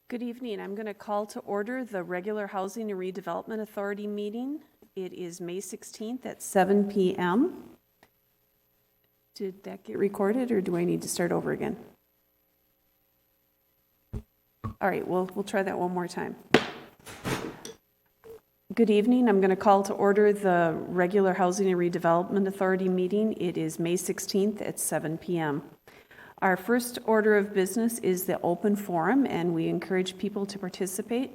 Good evening. I'm going to call to order the regular Housing and Redevelopment Authority meeting. It is May 16th at 7 p.m. Did that get recorded, or do I need to start over again? All right, we'll try that one more time. Good evening. I'm going to call to order the regular Housing and Redevelopment Authority meeting. It is May 16th at 7 p.m. Our first order of business is the open forum, and we encourage people to participate.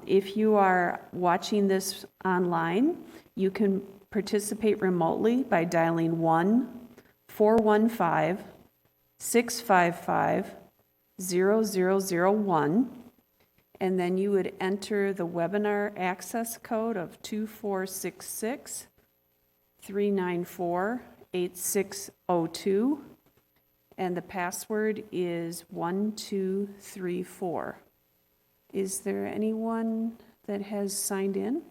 If you are watching this online, you can participate remotely by dialing 1-415-655-0001, and then you would enter the webinar access code of 2466-394-8602. And the password is 1234. Is there anyone that has signed in?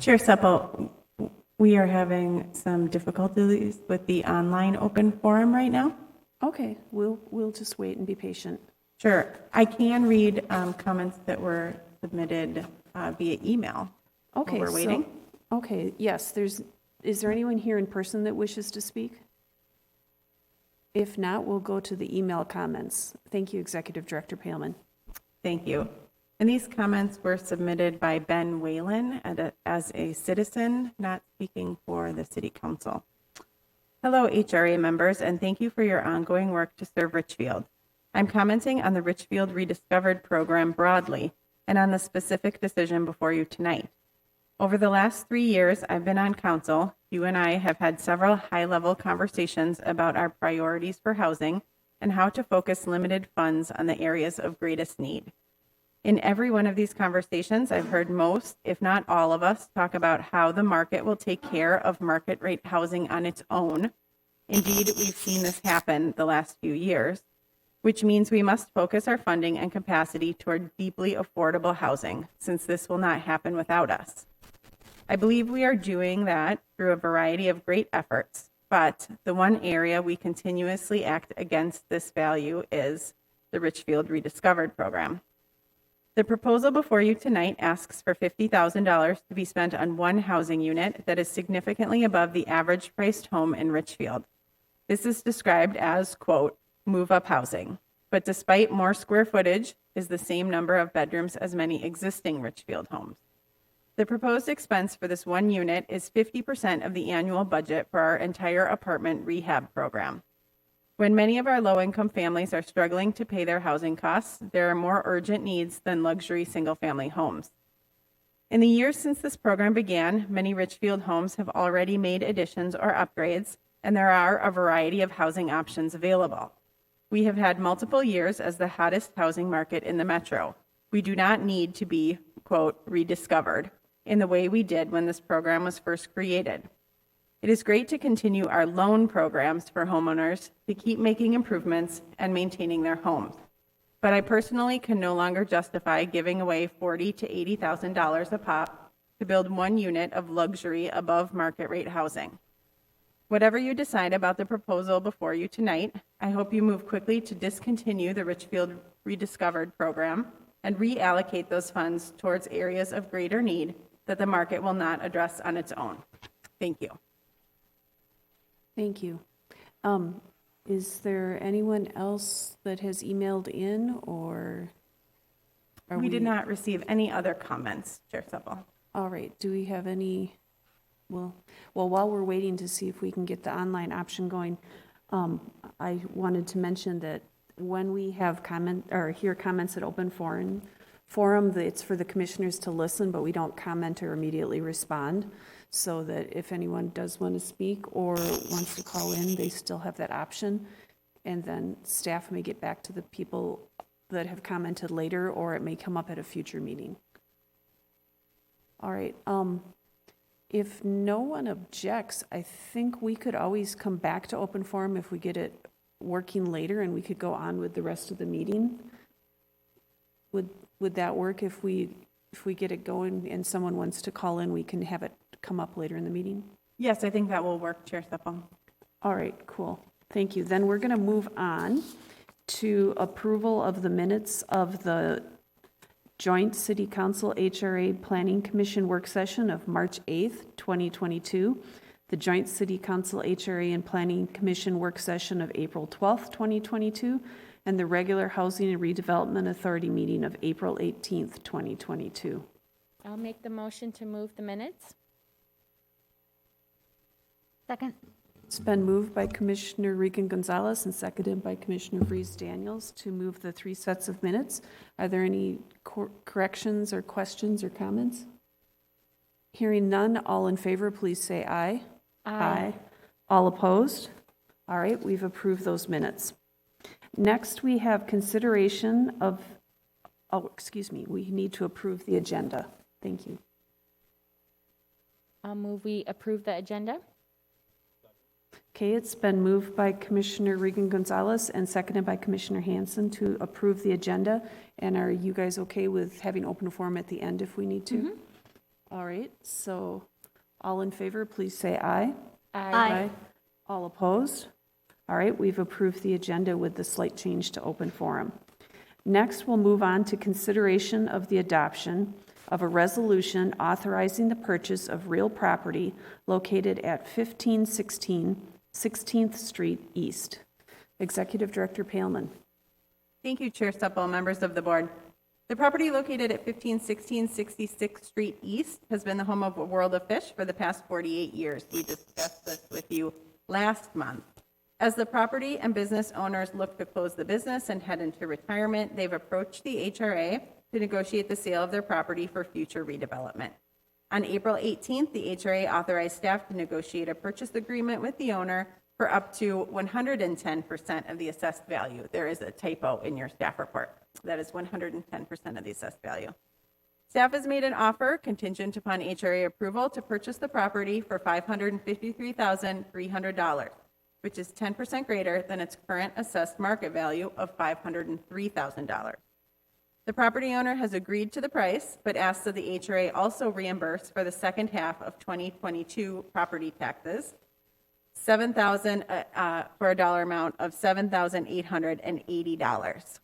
Chair Supple, we are having some difficulties with the online open forum right now. Okay, we'll just wait and be patient. Sure. I can read comments that were submitted via email. Okay, while we're waiting. Okay, yes, is there anyone here in person that wishes to speak? If not, we'll go to the email comments. Thank you, Executive Director Palman. Thank you. And these comments were submitted by Ben Whalen as a citizen, not speaking for the City Council. Hello, HRA members, and thank you for your ongoing work to serve Richfield. I'm commenting on the Richfield Rediscovered program broadly and on the specific decision before you tonight. Over the last 3 years I've been on council, you and I have had several high-level conversations about our priorities for housing and how to focus limited funds on the areas of greatest need. In every one of these conversations, I've heard most, if not all of us, talk about how the market will take care of market rate housing on its own. Indeed, we've seen this happen the last few years, which means we must focus our funding and capacity toward deeply affordable housing, since this will not happen without us. I believe we are doing that through a variety of great efforts, but the one area we continuously act against this value is the Richfield Rediscovered program. The proposal before you tonight asks for $50,000 to be spent on one housing unit that is significantly above the average priced home in Richfield. This is described as, quote, move-up housing, but despite more square footage, is the same number of bedrooms as many existing Richfield homes. The proposed expense for this one unit is 50% of the annual budget for our entire apartment rehab program. When many of our low-income families are struggling to pay their housing costs, there are more urgent needs than luxury single-family homes. In the years since this program began, many Richfield homes have already made additions or upgrades, and there are a variety of housing options available. We have had multiple years as the hottest housing market in the metro. We do not need to be, quote, rediscovered in the way we did when this program was first created. It is great to continue our loan programs for homeowners to keep making improvements and maintaining their homes. But I personally can no longer justify giving away $40,000 to $80,000 a pop to build one unit of luxury above market rate housing. Whatever you decide about the proposal before you tonight, I hope you move quickly to discontinue the Richfield Rediscovered program and reallocate those funds towards areas of greater need that the market will not address on its own. Thank you. Thank you. Is there anyone else that has emailed in, or We did not receive any other comments, Chair Supple. All right. Do we have any? Well, while we're waiting to see if we can get the online option going, I wanted to mention that when we have hear comments at open forum, it's for the commissioners to listen, but we don't comment or immediately respond, so that if anyone does want to speak or wants to call in, they still have that option. And then staff may get back to the people that have commented later, or it may come up at a future meeting. All right. If no one objects, I think we could always come back to open forum if we get it working later, and we could go on with the rest of the meeting. Would that work if we get it going and someone wants to call in, we can have it come up later in the meeting? Yes, I think that will work, Chair Supple. All right, cool. Thank you. Then we're going to move on to approval of the minutes of the Joint City Council HRA Planning Commission work session of March 8th, 2022, the Joint City Council HRA and Planning Commission work session of April 12th, 2022, and the regular Housing and Redevelopment Authority meeting of April 18th, 2022. I'll make the motion to move the minutes. Second. It's been moved by Commissioner Regan Gonzalez and seconded by Commissioner Vreese Daniels to move the 3 sets of minutes. Are there any corrections or questions or comments? Hearing none, all in favor, please say aye. Aye. All opposed? All right, we've approved those minutes. Next, we have consideration of, we need to approve the agenda. Thank you. I'll move we approve the agenda. Okay, it's been moved by Commissioner Regan Gonzalez and seconded by Commissioner Hanson to approve the agenda. And are you guys okay with having open forum at the end if we need to? Mm-hmm. All right, so all in favor, please say aye. Aye. All opposed? All right, we've approved the agenda with the slight change to open forum. Next, we'll move on to consideration of the adoption of a resolution authorizing the purchase of real property located at 1516 16th Street East. Executive Director Palman. Thank you, Chair Supple, members of the board. The property located at 1516 66th Street East has been the home of a World of Fish for the past 48 years. We discussed this with you last month. As the property and business owners look to close the business and head into retirement, they've approached the HRA to negotiate the sale of their property for future redevelopment. On April 18th, the HRA authorized staff to negotiate a purchase agreement with the owner for up to 110% of the assessed value. There is a typo in your staff report. That is 110% of the assessed value. Staff has made an offer contingent upon HRA approval to purchase the property for $553,300, which is 10% greater than its current assessed market value of $503,000. The property owner has agreed to the price, but asks that the HRA also reimburse for the second half of 2022 property taxes, $7,000 for a dollar amount of $7,880.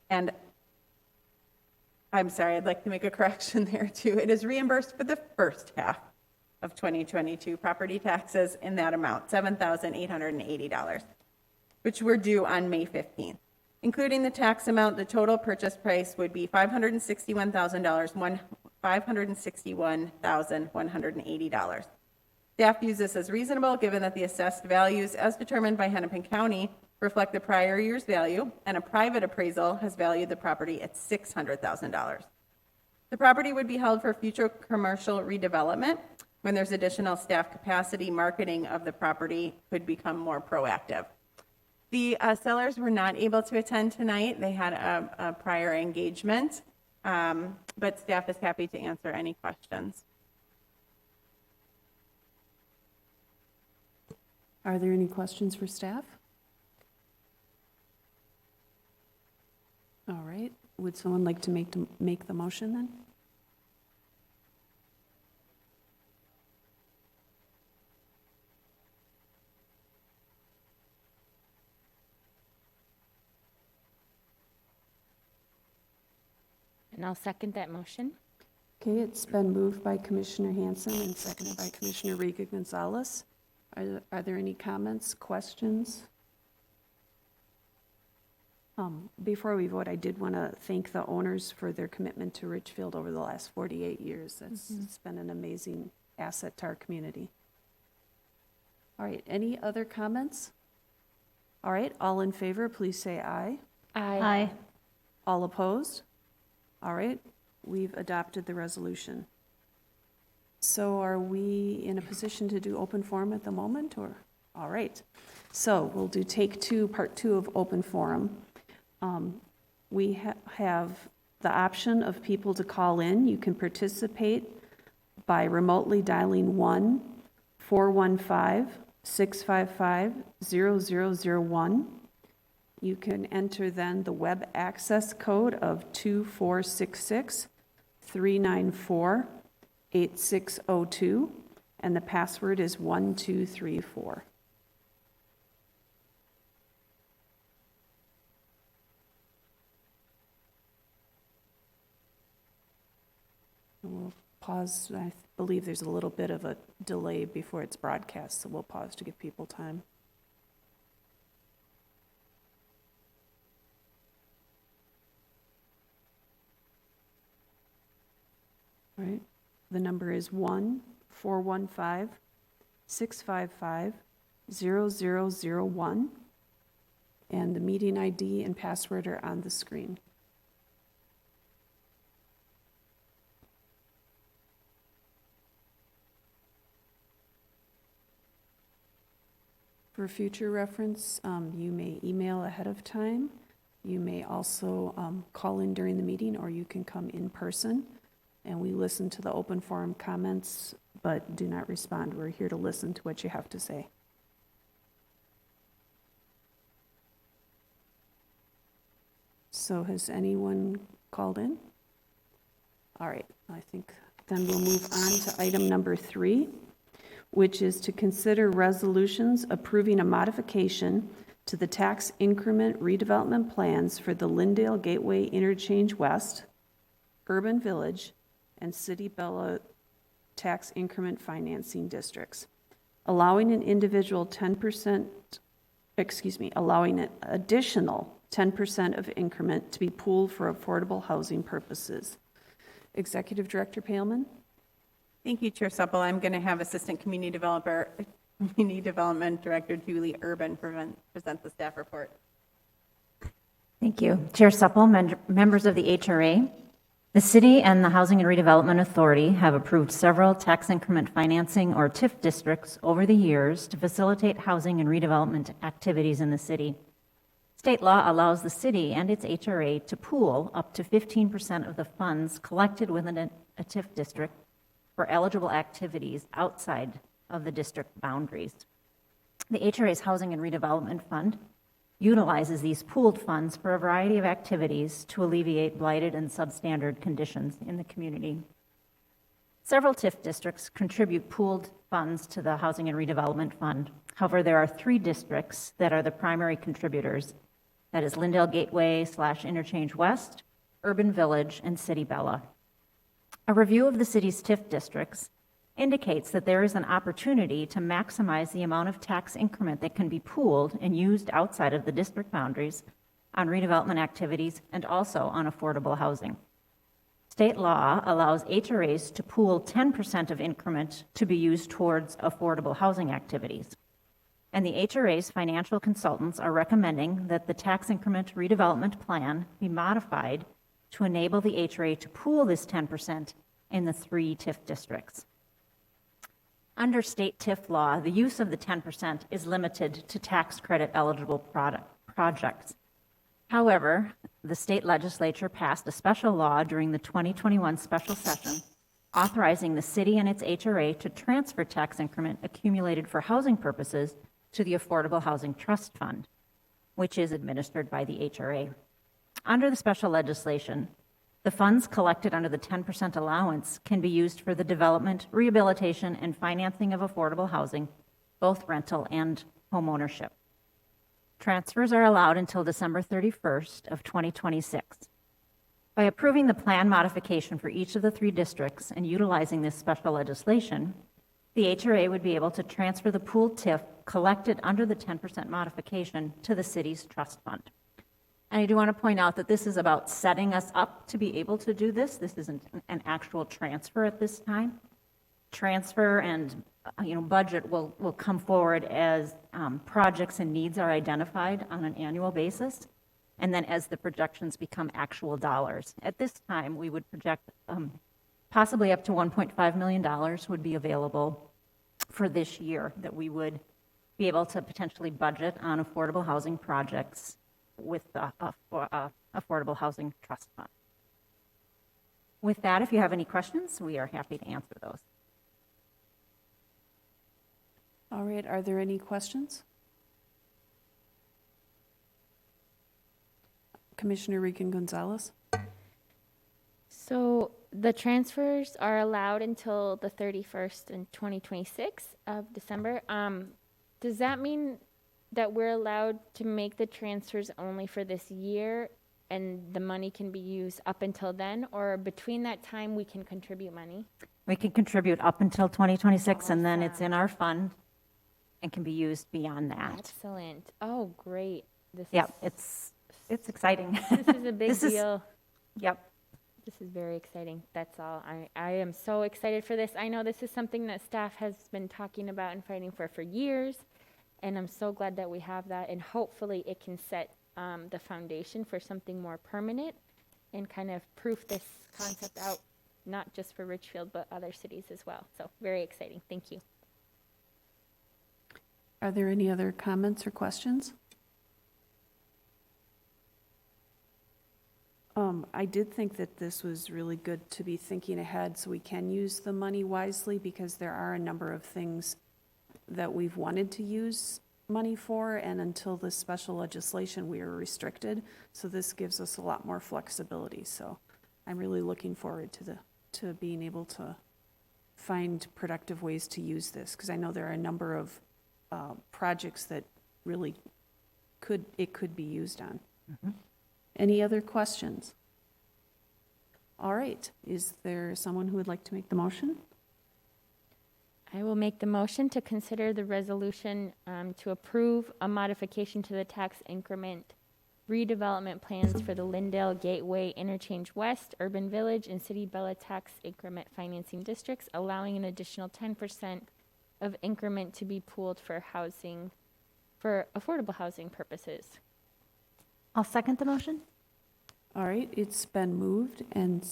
And I'm sorry, I'd like to make a correction there too. It is reimbursed for the first half of 2022 property taxes in that amount, $7,880, which were due on May 15th. Including the tax amount, the total purchase price would be $561,180. Staff views this as reasonable, given that the assessed values as determined by Hennepin County reflect the prior year's value, and a private appraisal has valued the property at $600,000. The property would be held for future commercial redevelopment. When there's additional staff capacity, marketing of the property could become more proactive. The sellers were not able to attend tonight. They had a prior engagement, but staff is happy to answer any questions. Are there any questions for staff? All right, would someone like to make the motion then? And I'll second that motion. Okay, it's been moved by Commissioner Hanson and seconded by Commissioner Regan Gonzalez. Are there any comments, questions? Before we vote, I did want to thank the owners for their commitment to Richfield over the last 48 years. It's been an amazing asset to our community. All right, any other comments? All right, all in favor, please say aye. Aye. All opposed? All right, we've adopted the resolution. So are we in a position to do open forum at the moment, or? All right, so we'll do take two, part two of open forum. We have the option of people to call in. You can participate by remotely dialing 1-415-655-0001. You can enter then the web access code of 2466-394-8602, and the password is 1234. We'll pause. I believe there's a little bit of a delay before it's broadcast, so we'll pause to give people time. All right. The number is 1-415-655-0001, and the meeting ID and password are on the screen. For future reference, you may email ahead of time. You may also call in during the meeting, or you can come in person. And we listen to the open forum comments, but do not respond. We're here to listen to what you have to say. So has anyone called in? All right, I think then we'll move on to item number 3, which is to consider resolutions approving a modification to the tax increment redevelopment plans for the Lindale Gateway Interchange West, Urban Village, and City Bella tax increment financing districts, allowing an additional 10% of increment to be pooled for affordable housing purposes. Executive Director Palman? Thank you, Chair Supple. I'm going to have Assistant Community Development Director Julie Urban present the staff report. Thank you. Chair Supple, members of the HRA, the City and the Housing and Redevelopment Authority have approved several tax increment financing or TIF districts over the years to facilitate housing and redevelopment activities in the city. State law allows the city and its HRA to pool up to 15% of the funds collected within a TIF district for eligible activities outside of the district boundaries. The HRA's Housing and Redevelopment Fund utilizes these pooled funds for a variety of activities to alleviate blighted and substandard conditions in the community. Several TIF districts contribute pooled funds to the Housing and Redevelopment Fund. However, there are 3 districts that are the primary contributors. That is Lindale Gateway / Interchange West, Urban Village, and City Bella. A review of the city's TIF districts indicates that there is an opportunity to maximize the amount of tax increment that can be pooled and used outside of the district boundaries on redevelopment activities and also on affordable housing. State law allows HRAs to pool 10% of increment to be used towards affordable housing activities. And the HRA's financial consultants are recommending that the tax increment redevelopment plan be modified to enable the HRA to pool this 10% in the 3 TIF districts. Under state TIF law, the use of the 10% is limited to tax credit eligible projects. However, the state legislature passed a special law during the 2021 special session authorizing the city and its HRA to transfer tax increment accumulated for housing purposes to the Affordable Housing Trust Fund, which is administered by the HRA. Under the special legislation, the funds collected under the 10% allowance can be used for the development, rehabilitation, and financing of affordable housing, both rental and homeownership. Transfers are allowed until December 31st of 2026. By approving the plan modification for each of the 3 districts and utilizing this special legislation, the HRA would be able to transfer the pooled TIF collected under the 10% modification to the city's trust fund. And I do want to point out that this is about setting us up to be able to do this. This isn't an actual transfer at this time. Transfer and budget will come forward as projects and needs are identified on an annual basis, and then as the projections become actual dollars. At this time, we would project possibly up to $1.5 million would be available for this year that we would be able to potentially budget on affordable housing projects with the Affordable Housing Trust Fund. With that, if you have any questions, we are happy to answer those. All right, are there any questions? Commissioner Regan-Gonzalez? So the transfers are allowed until the 31st in 2026 of December. Does that mean that we're allowed to make the transfers only for this year and the money can be used up until then, or between that time, we can contribute money? We can contribute up until 2026, and then it's Awesome. in our fund and can be used beyond that. Excellent. Oh, great. This Yep, is, it's exciting. this is a big This is- deal. Yep. This is very exciting. That's all. I am so excited for this. I know this is something that staff has been talking about and fighting for years, and I'm so glad that we have that, and hopefully it can set the foundation for something more permanent and kind of proof this concept out, not just for Richfield, but other cities as well. So very exciting. Thank you. Are there any other comments or questions? I did think that this was really good to be thinking ahead so we can use the money wisely, because there are a number of things that we've wanted to use money for, and until this special legislation, we are restricted. So this gives us a lot more flexibility. So I'm really looking forward to being able to find productive ways to use this, because I know there are a number of projects that really could be used on. Any other questions? All right, is there someone who would like to make the motion? I will make the motion to consider the resolution to approve a modification to the tax increment redevelopment plans for the Lindale Gateway Interchange West, Urban Village, and City Bella tax increment financing districts, allowing an additional 10% of increment to be pooled for housing, for affordable housing purposes. I'll second the motion. All right, it's been moved and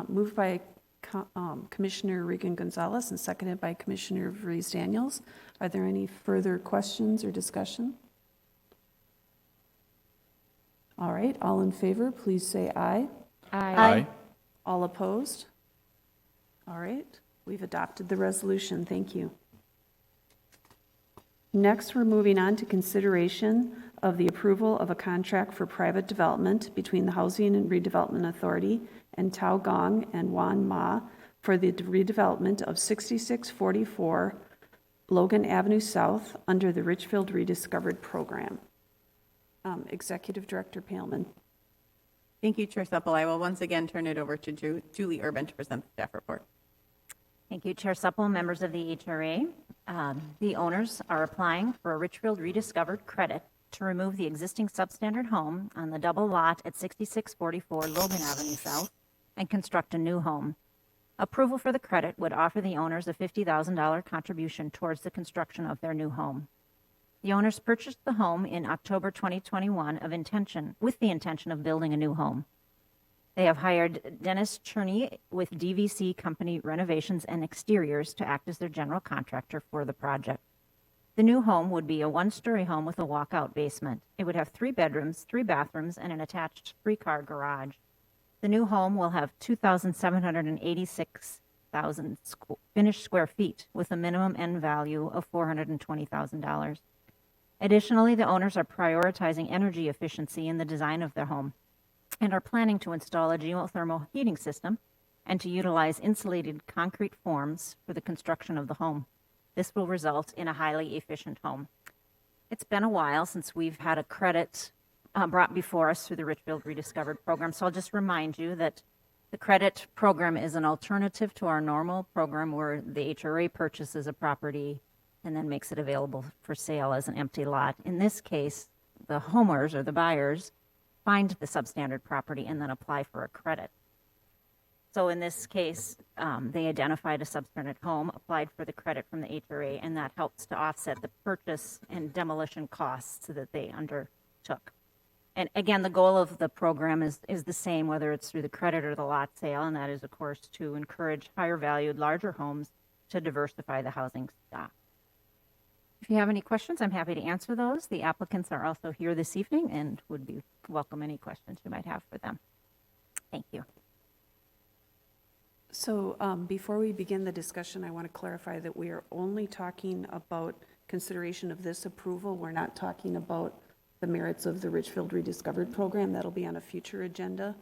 moved by Commissioner Regan Gonzalez and seconded by Commissioner Reese Daniels. Are there any further questions or discussion? All right, all in favor, please say aye. Aye. All opposed? All right, we've adopted the resolution. Thank you. Next, we're moving on to consideration of the approval of a contract for private development between the Housing and Redevelopment Authority and Tao Gong and Wan Ma for the redevelopment of 6644 Logan Avenue South under the Richfield Rediscovered Program. Executive Director Palman. Thank you, Chair Supple. I will once again turn it over to Julie Urban to present the staff report. Thank you, Chair Supple, members of the HRA. The owners are applying for a Richfield Rediscovered credit to remove the existing substandard home on the double lot at 6644 Logan Avenue South and construct a new home. Approval for the credit would offer the owners a $50,000 contribution towards the construction of their new home. The owners purchased the home in October 2021 with the intention of building a new home. They have hired Dennis Cherney with DVC Company Renovations and Exteriors to act as their general contractor for the project. The new home would be a one-story home with a walkout basement. It would have 3 bedrooms, 3 bathrooms, and an attached 3-car garage. The new home will have 2,786,000 finished square feet with a minimum end value of $420,000. Additionally, the owners are prioritizing energy efficiency in the design of their home and are planning to install a geothermal heating system and to utilize insulated concrete forms for the construction of the home. This will result in a highly efficient home. It's been a while since we've had a credit brought before us through the Richfield Rediscovered program, so I'll just remind you that the credit program is an alternative to our normal program where the HRA purchases a property and then makes it available for sale as an empty lot. In this case, the homeowners or the buyers find the substandard property and then apply for a credit. So in this case, they identified a substandard home, applied for the credit from the HRA, and that helps to offset the purchase and demolition costs that they undertook. And again, the goal of the program is the same, whether it's through the credit or the lot sale, and that is, of course, to encourage higher valued, larger homes to diversify the housing stock. If you have any questions, I'm happy to answer those. The applicants are also here this evening and would be welcome any questions you might have for them. Thank you. So before we begin the discussion, I want to clarify that we are only talking about consideration of this approval. We're not talking about the merits of the Richfield Rediscovered program. That'll be on a future agenda.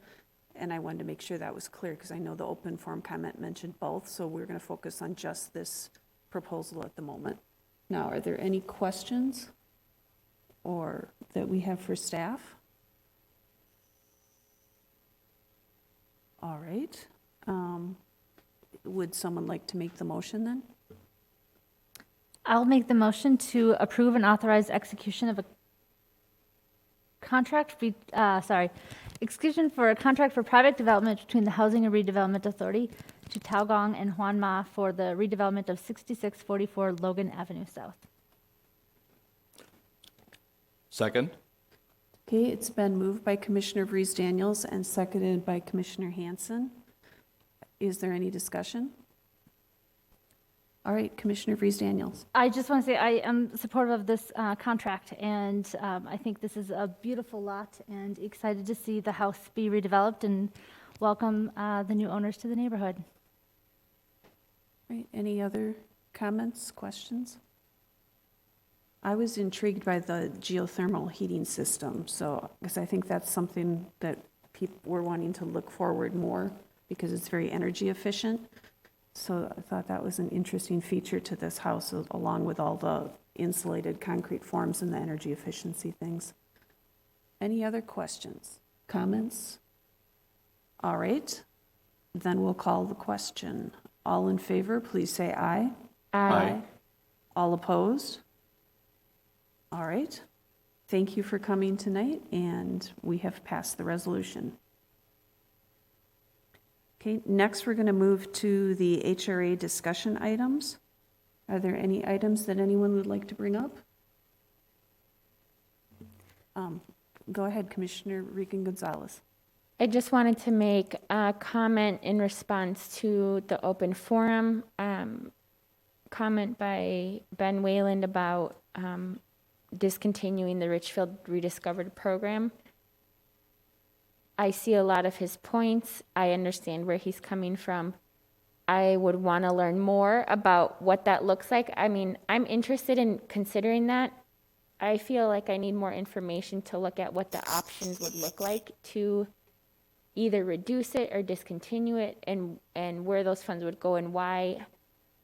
And I wanted to make sure that was clear because I know the open forum comment mentioned both. So we're going to focus on just this proposal at the moment. Now, are there any questions or that we have for staff? All right. Would someone like to make the motion then? I'll make the motion to approve and authorize execution of a contract, execution for a contract for private development between the Housing and Redevelopment Authority to Taogong and Huan Ma for the redevelopment of 6644 Logan Avenue South. Second? Okay, it's been moved by Commissioner Vrees Daniels and seconded by Commissioner Hanson. Is there any discussion? All right, Commissioner Vrees Daniels. I just want to say I am supportive of this contract, and I think this is a beautiful lot, and excited to see the house be redeveloped and welcome the new owners to the neighborhood. All right, any other comments, questions? I was intrigued by the geothermal heating system, so, because I think that's something that people were wanting to look forward more because it's very energy efficient. So I thought that was an interesting feature to this house, along with all the insulated concrete forms and the energy efficiency things. Any other questions, comments? All right, then we'll call the question. All in favor, please say aye. Aye. All opposed? All right. Thank you for coming tonight, and we have passed the resolution. Okay, next we're going to move to the HRA discussion items. Are there any items that anyone would like to bring up? Go ahead, Commissioner Regan Gonzalez. I just wanted to make a comment in response to the open forum comment by Ben Wayland about discontinuing the Richfield Rediscovered program. I see a lot of his points. I understand where he's coming from. I would want to learn more about what that looks like. I mean, I'm interested in considering that. I feel like I need more information to look at what the options would look like to either reduce it or discontinue it, and where those funds would go and why.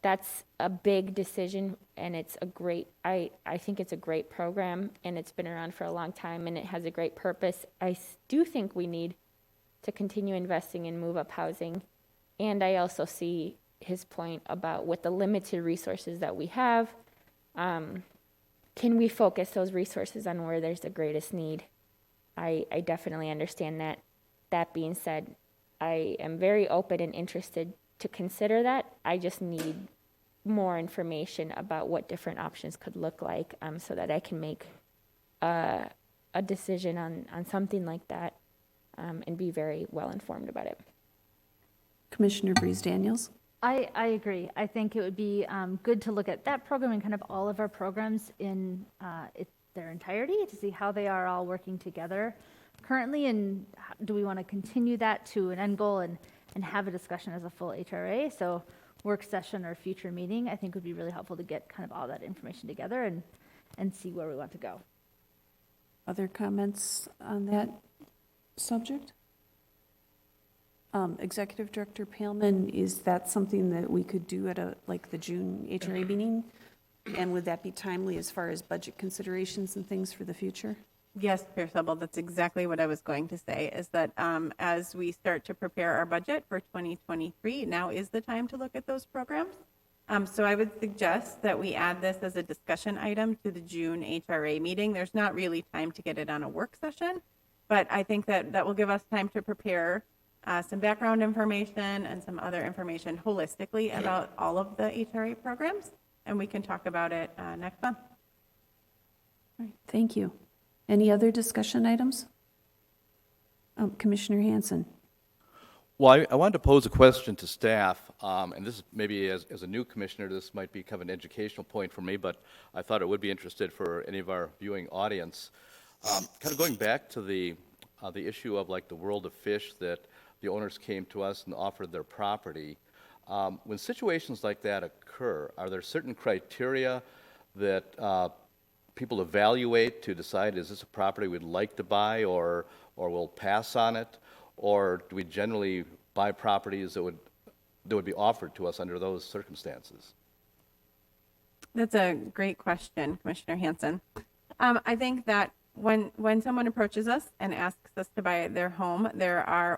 That's a big decision, and it's a great, I think it's a great program, and it's been around for a long time, and it has a great purpose. I do think we need to continue investing in move-up housing, and I also see his point about with the limited resources that we have, can we focus those resources on where there's the greatest need? I definitely understand that. That being said, I am very open and interested to consider that. I just need more information about what different options could look like, so that I can make a decision on something like that, and be very well informed about it. Commissioner Vrees Daniels. I agree. I think it would be good to look at that program and kind of all of our programs in their entirety to see how they are all working together currently, and do we want to continue that to an end goal and have a discussion as a full HRA. So work session or future meeting, I think would be really helpful to get kind of all that information together and see where we want to go. Other comments on that subject? Executive Director Palman, is that something that we could do at the June HRA meeting? And would that be timely as far as budget considerations and things for the future? Yes, Chair Subble, that's exactly what I was going to say, is that as we start to prepare our budget for 2023, now is the time to look at those programs. So I would suggest that we add this as a discussion item to the June HRA meeting. There's not really time to get it on a work session, but I think that will give us time to prepare some background information and some other information holistically about all of the HRA programs, and we can talk about it next month. All right, thank you. Any other discussion items? Commissioner Hanson. Well, I wanted to pose a question to staff, and this is maybe as a new commissioner, this might be kind of an educational point for me, but I thought it would be interested for any of our viewing audience. Kind of going back to the issue of like the World of Fish, that the owners came to us and offered their property. When situations like that occur, are there certain criteria that people evaluate to decide, is this a property we'd like to buy or we'll pass on it? Or do we generally buy properties that would be offered to us under those circumstances? That's a great question, Commissioner Hanson. I think that when someone approaches us and asks us to buy their home,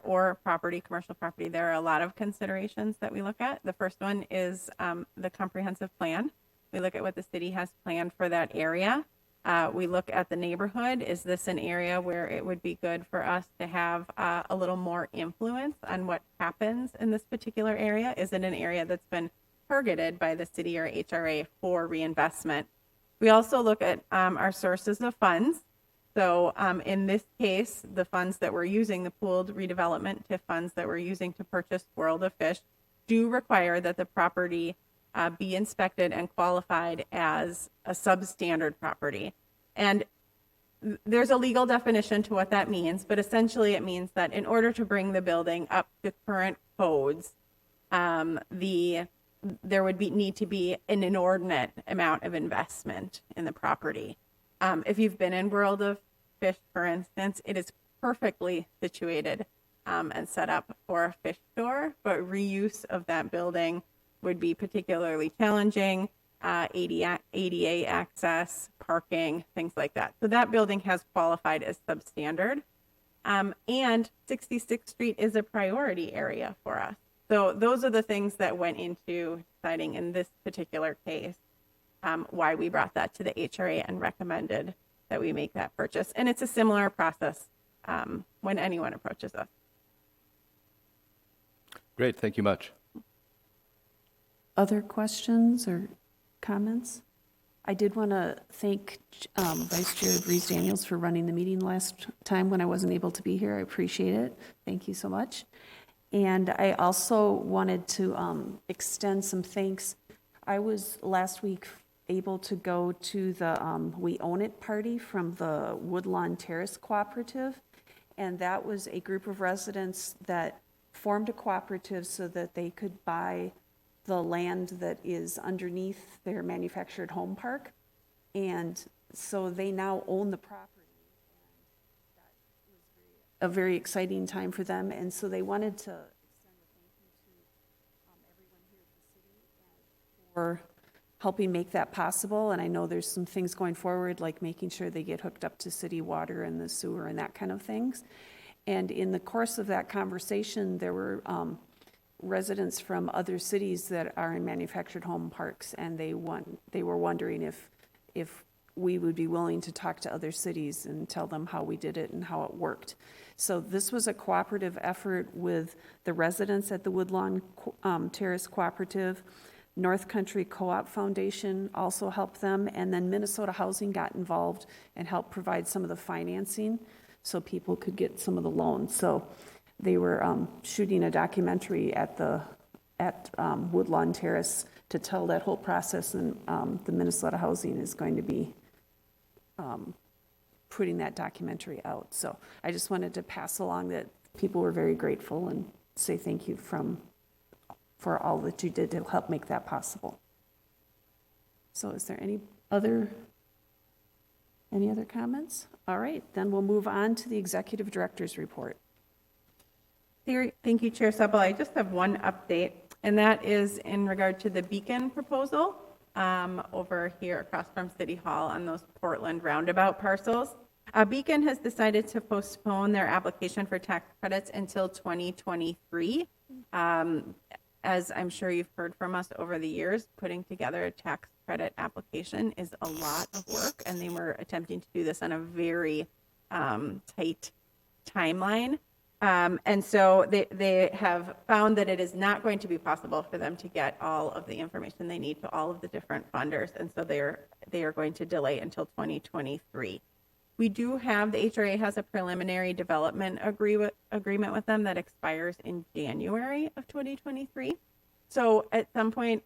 or property, commercial property, there are a lot of considerations that we look at. The first one is the comprehensive plan. We look at what the city has planned for that area. We look at the neighborhood. Is this an area where it would be good for us to have a little more influence on what happens in this particular area? Is it an area that's been targeted by the city or HRA for reinvestment? We also look at our sources of funds. So in this case, the funds that we're using, the pooled redevelopment TIF funds that we're using to purchase World of Fish, do require that the property be inspected and qualified as a substandard property. And there's a legal definition to what that means, but essentially it means that in order to bring the building up to current codes, there would need to be an inordinate amount of investment in the property. If you've been in World of Fish, for instance, it is perfectly situated and set up for a fish store, but reuse of that building would be particularly challenging, ADA access, parking, things like that. So that building has qualified as substandard. And 66th Street is a priority area for us. So those are the things that went into deciding in this particular case why we brought that to the HRA and recommended that we make that purchase. And it's a similar process when anyone approaches us. Great, thank you much. Other questions or comments? I did want to thank Vice Chair Reese Daniels for running the meeting last time when I wasn't able to be here. I appreciate it. Thank you so much. And I also wanted to extend some thanks. I was last week able to go to the We Own It party from the Woodlawn Terrace Cooperative, and that was a group of residents that formed a cooperative so that they could buy the land that is underneath their manufactured home park. And so they now own the property. And that was a very exciting time for them. And so they wanted to extend a thank you to everyone here at the city for helping make that possible. And I know there's some things going forward, like making sure they get hooked up to city water and the sewer and that kind of things. And in the course of that conversation, there were residents from other cities that are in manufactured home parks, and they were wondering if we would be willing to talk to other cities and tell them how we did it and how it worked. So this was a cooperative effort with the residents at the Woodlawn Terrace Cooperative. North Country Co-op Foundation also helped them, and then Minnesota Housing got involved and helped provide some of the financing so people could get some of the loans. So they were shooting a documentary at Woodlawn Terrace to tell that whole process, and the Minnesota Housing is going to be putting that documentary out. So I just wanted to pass along that people were very grateful and say thank you for all that you did to help make that possible. So is there any other comments? All right, then we'll move on to the Executive Director's report. Thank you, Chair Supple. I just have one update, and that is in regard to the Beacon proposal over here across from City Hall on those Portland roundabout parcels. Beacon has decided to postpone their application for tax credits until 2023. As I'm sure you've heard from us over the years, putting together a tax credit application is a lot of work, and they were attempting to do this on a very tight timeline. And so they have found that it is not going to be possible for them to get all of the information they need to all of the different funders, and so they are going to delay until 2023. We do have, the HRA has a preliminary development agreement with them that expires in January of 2023. So at some point,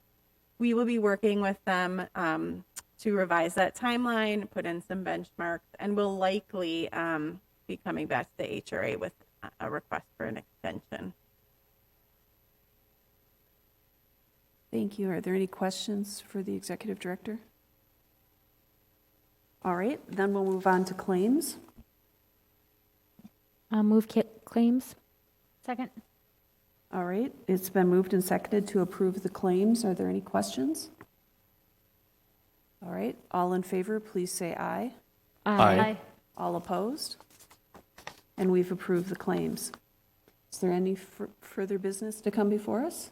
we will be working with them to revise that timeline, put in some benchmarks, and we'll likely be coming back to the HRA with a request for an extension. Thank you. Are there any questions for the Executive Director? All right, then we'll move on to claims. Move claims. Second. All right, it's been moved and seconded to approve the claims. Are there any questions? All right, all in favor, please say aye. Aye. All opposed? And we've approved the claims. Is there any further business to come before us?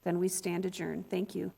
Then we stand adjourned. Thank you.